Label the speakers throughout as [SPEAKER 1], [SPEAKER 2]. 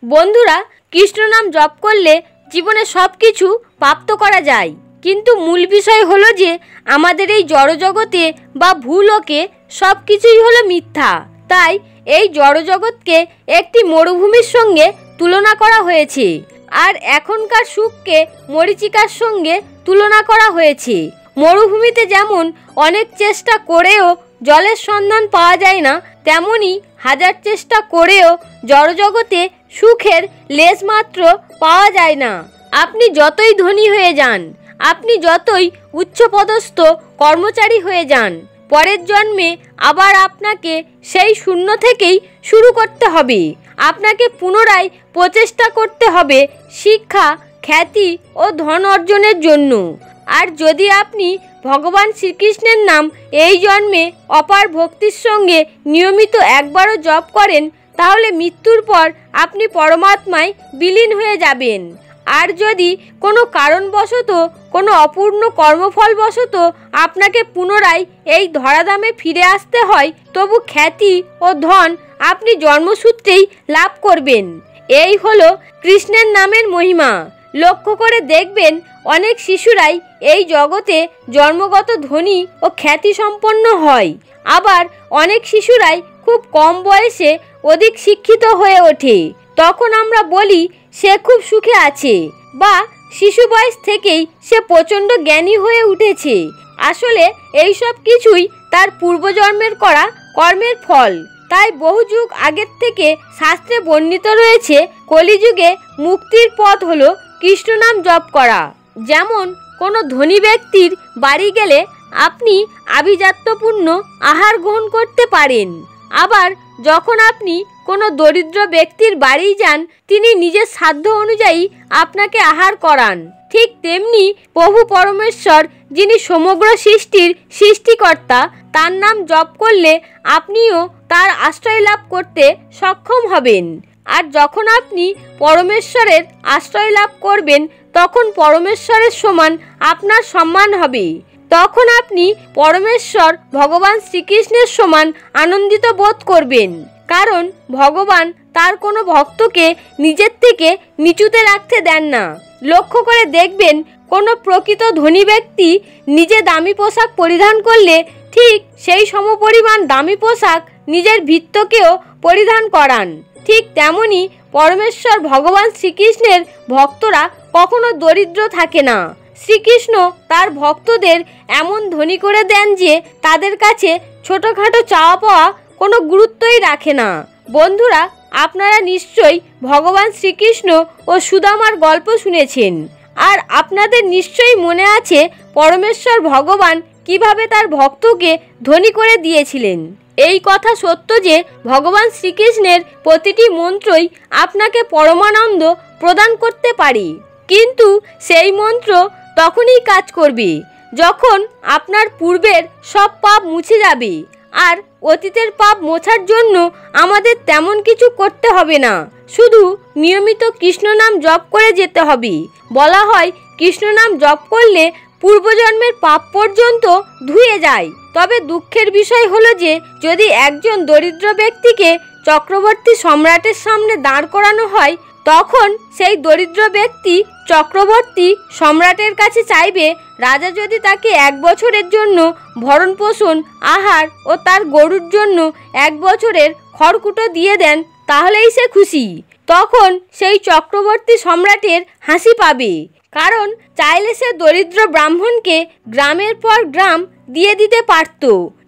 [SPEAKER 1] বন্ধুরা, কৃষ্ণ নাম জপ করলে জীবনে সব কিছু প্রাপ্ত করা যায়, কিন্তু মূল বিষয় হলো যে আমাদের এই জড়জগতে বা ভূলোকে সব কিছুই হলো মিথ্যা। তাই এই জড়জগৎকে একটি মরুভূমির সঙ্গে তুলনা করা হয়েছে, আর এখনকার সুখকে মরীচিকার সঙ্গে তুলনা করা হয়েছে। মরুভূমিতে যেমন অনেক চেষ্টা করেও জলের সন্ধান পাওয়া যায় না, তেমনি হাজার চেষ্টা করেও জড়জগতে সুখের লেশমাত্র পাওয়া যায় না। আপনি যতই ধনী হয়ে যান, আপনি যতই উচ্চপদস্থ কর্মচারী হয়ে যান, পরের জন্মে আবার আপনাকে সেই শূন্য থেকেই শুরু করতে হবে। আপনাকে পুনরায় প্রচেষ্টা করতে হবে শিক্ষা, খ্যাতি ও ধন অর্জনের জন্য। আর যদি আপনি ভগবান শ্রীকৃষ্ণের নাম এই জন্মে অপার ভক্তির সঙ্গে নিয়মিত একবারও জপ করেন, তাহলে মৃত্যুর পর আপনি পরমাত্মায় বিলীন হয়ে যাবেন। আর যদি কোনো কারণবশত, কোনো অপূর্ণ কর্মফলবশত আপনাকে পুনরায় এই ধরাধামে ফিরে আসতে হয়, তবু খ্যাতি ও ধন আপনি জন্মসূত্রেই লাভ করবেন। এই হলো কৃষ্ণের নামের মহিমা। লক্ষ্য করে দেখবেন, অনেক শিশুরাই এই জগতে জন্মগত ধনী ও খ্যাতিসম্পন্ন হয়, আবার অনেক শিশুরাই খুব কম বয়সে অধিক শিক্ষিত হয়ে ওঠে। তখন আমরা বলি সে খুব সুখে আছে, বা শিশু বয়স থেকেই সে প্রচণ্ড জ্ঞানী হয়ে উঠেছে। আসলে এই সব কিছুই তার পূর্বজন্মের করা কর্মের ফল। তাই বহু যুগ আগের থেকে শাস্ত্রে বর্ণিত রয়েছে, কলিযুগে মুক্তির পথ হলো কৃষ্ণ নাম জপ করা। যেমন কোনো ধনী ব্যক্তির বাড়ি গেলে আপনি আভিজাত্যপূর্ণ আহার গ্রহণ করতে পারেন, আবার যখন আপনি কোনো দরিদ্র ব্যক্তির বাড়ি যান, তিনি নিজের সাধ্য অনুযায়ী আপনাকে আহার করান। ঠিক তেমনি প্রভু পরমেশ্বর, যিনি সমগ্র সৃষ্টির সৃষ্টিকর্তা, তার নাম জপ করলে আপনিও তার আশ্রয় লাভ করতে সক্ষম হবেন। আর যখন আপনি পরমেশ্বরের আশ্রয় লাভ করবেন, তখন পরমেশ্বরের সমান আপনার সম্মান হবে। তখন আপনি পরমেশ্বর ভগবান শ্রীকৃষ্ণের সমান আনন্দিত বোধ করবেন, কারণ ভগবান তার কোনো ভক্তকে নিজের থেকে নিচুতে রাখতে দেন না। লক্ষ্য করে দেখবেন, কোনো প্রকৃত ধনী ব্যক্তি নিজে দামি পোশাক পরিধান করলে ঠিক সেই সমপরিমাণ দামি পোশাক নিজের ভৃত্যকেও পরিধান করান। ঠিক তেমনি পরমেশ্বর ভগবান শ্রীকৃষ্ণের ভক্তরা কখনো দরিদ্র থাকে না। শ্রীকৃষ্ণ তার ভক্তদের এমন ধনী করে দেন যে তাদের কাছে ছোটোখাটো চাওয়া পাওয়া কোনো গুরুত্বই রাখে না। বন্ধুরা, আপনারা নিশ্চয়ই ভগবান শ্রীকৃষ্ণ ও সুদামার গল্প শুনেছেন, আর আপনাদের নিশ্চয়ই মনে আছে পরমেশ্বর ভগবান কিভাবে তার ভক্তকে ধনী করে দিয়েছিলেন। এই কথা সত্য যে ভগবান শ্রীকৃষ্ণের প্রতিটি মন্ত্রই আপনাকে পরমানন্দ প্রদান করতে পারে, কিন্তু সেই মন্ত্র তখনই কাজ করবে যখন আপনার পূর্বের সব পাপ মুছে যাবে। আর অতীতের পাপ মোছার জন্য আমাদের তেমন কিছু করতে হবে না, শুধু নিয়মিত কৃষ্ণ নাম জপ করে যেতে হবে। বলা হয়, কৃষ্ণ নাম জপ করলে পূর্বজন্মের পাপ পর্যন্ত ধুয়ে যায়। তবে দুঃখের বিষয় হলো যে যদি একজন দরিদ্র ব্যক্তিকে চক্রবর্তী সম্রাটের সামনে দাঁড় করানো হয়, তখন সেই দরিদ্র ব্যক্তি চক্রবর্তী সম্রাটের কাছে চাইবে, রাজা যদি তাকে 1 বছরের জন্য ভরণ পোষণ, আহার ও তার গরুর জন্য 1 বছরের খড়কুটো দিয়ে দেন, তাহলেই সে খুশি। তখন সেই চক্রবর্তী সম্রাটের হাসি পাবে, কারণ চাইলে সে দরিদ্র ব্রাহ্মণকে গ্রামের পর গ্রাম দিয়ে দিতে পারত,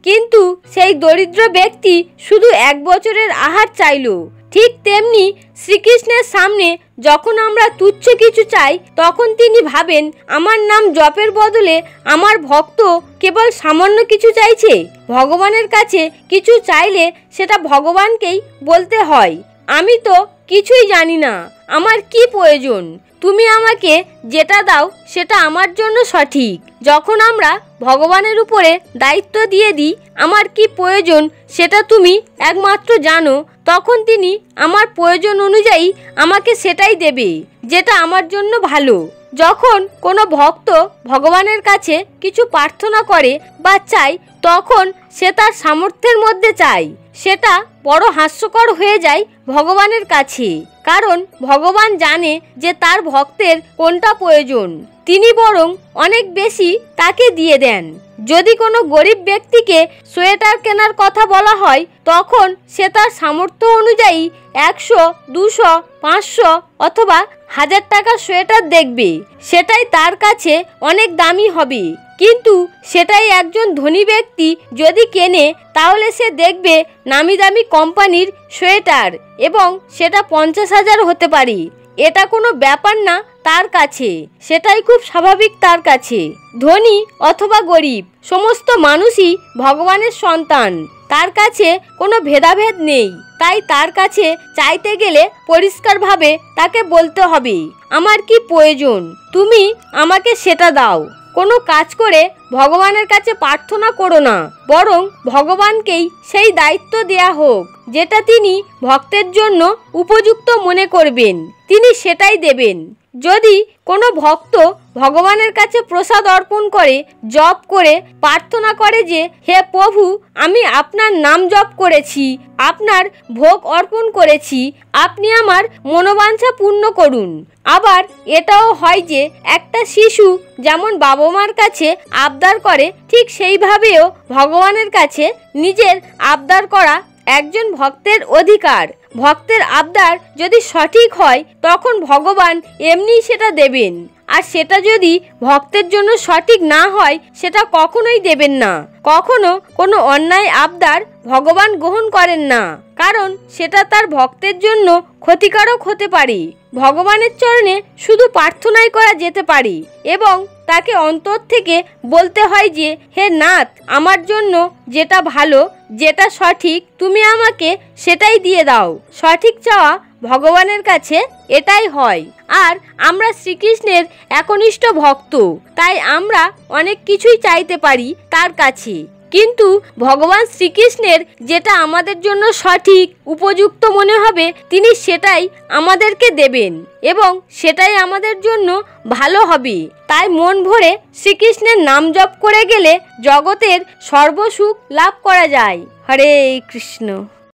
[SPEAKER 1] কিন্তু সেই দরিদ্র ব্যক্তি শুধু 1 বছরের আহার চাইল। ঠিক তেমনি শ্রীকৃষ্ণের সামনে যখন আমরা তুচ্ছ কিছু চাই, তখন তিনি ভাবেন, আমার নাম জপের বদলে আমার ভক্ত কেবল সামান্য কিছু চাইছে। ভগবানের কাছে কিছু চাইলে সেটা ভগবানকেই বলতে হয়, আমি তো কিছুই জানি না, আমার কি প্রয়োজন, তুমি আমাকে যেটা দাও সেটা আমার জন্য সঠিক। যখন আমরা ভগবানের উপরে দায়িত্ব দিয়ে দিই, আমার কি প্রয়োজন সেটা তুমি একমাত্র জানো, তখন তিনি আমার প্রয়োজন অনুযায়ী আমাকে সেটাই দেবে, যেটা আমার জন্য ভালো। যখন কোনো ভক্ত ভগবানের কাছে কিছু প্রার্থনা করে বা চায়, তখন সে তার সামর্থ্যের মধ্যে চায়, সেটা বড় হাস্যকর হয়ে যায় ভগবানের কাছে। কারণ ভগবান জানে যে তার ভক্তের কোনটা প্রয়োজন, তিনি বরং অনেক বেশি তাকে দিয়ে দেন। যদি কোনো গরিব ব্যক্তিকে সোয়েটার কেনার কথা বলা হয়, তখন সে তার সামর্থ্য অনুযায়ী 100, 200, 500 অথবা 1000 টাকার সোয়েটার দেখবে। সেটাই তার কাছে অনেক দামি হবে। কিন্তু সেটাই একজন ধনী ব্যক্তি যদি কেনে, তাহলে সে দেখবে নামি দামি কোম্পানির সোয়েটার, এবং সেটা 50,000 হতে পারে। এটা কোনো ব্যাপার না তার কাছে, সেটাই খুব স্বাভাবিক তার কাছে। ধনী অথবা গরিব সমস্ত মানুষই ভগবানের সন্তান, তার কাছে কোনো ভেদাভেদ নেই। তাই তার কাছে চাইতে গেলে পরিষ্কারভাবে তাকে বলতে হবে, আমার কি প্রয়োজন, তুমি আমাকে সেটা দাও। কোনো কাজ করে ভগবানের কাছে প্রার্থনা করো না, বরং ভগবানকেই সেই দায়িত্ব দেয়া হোক, যেটা তিনি ভক্তের জন্য উপযুক্ত মনে করবেন, তিনি সেটাই দেবেন। যদি কোনো ভক্ত ভগবানের কাছে প্রসাদ অর্পণ করে, জপ করে প্রার্থনা করে যে, হে প্রভু, আমি আপনার নাম জপ করেছি, আপনার ভোগ অর্পণ করেছি, আপনি আমার মনোবাঞ্ছা পূর্ণ করুন। আবার এটাও হয় যে একটা শিশু যেমন বাবা মার কাছে আবদার করে, ঠিক সেইভাবেও ভগবানের কাছে নিজের আবদার করা একজন ভক্তের অধিকার। ভক্তের আবদার যদি সঠিক হয়, তখন ভগবান এমনিই সেটা দেবেন। আর সেটা যদি ভক্তের জন্য সঠিক না হয়, সেটা কখনোই দেবেন না। কখনো কোনো অন্যায় আবদার ভগবান গ্রহণ করেন না, কারণ সেটা তার ভক্তের জন্য ক্ষতিকারক হতে পারে। ভগবানের চরণে শুধু প্রার্থনাই করা যেতে পারে, এবং তাকে অন্তর থেকে বলতে হয় যে, হে নাথ, আমার জন্য যেটা ভালো, যেটা সঠিক, তুমি আমাকে সেটাই দিয়ে দাও। সঠিক চাওয়া ভগবানের কাছে এটাই হয়। আর আমরা শ্রীকৃষ্ণের একনিষ্ঠ ভক্ত, তাই আমরা অনেক কিছুই চাইতে পারি তার কাছে, কিন্তু ভগবান শ্রীকৃষ্ণের যেটা আমাদের জন্য সঠিক উপযুক্ত মনে হবে, তিনি সেটাই আমাদেরকে দেবেন, এবং সেটাই আমাদের জন্য ভালো হবে। তাই মন ভরে শ্রীকৃষ্ণের নাম জপ করে গেলে জগতের সর্বসুখ লাভ করা যায়। হরে কৃষ্ণ।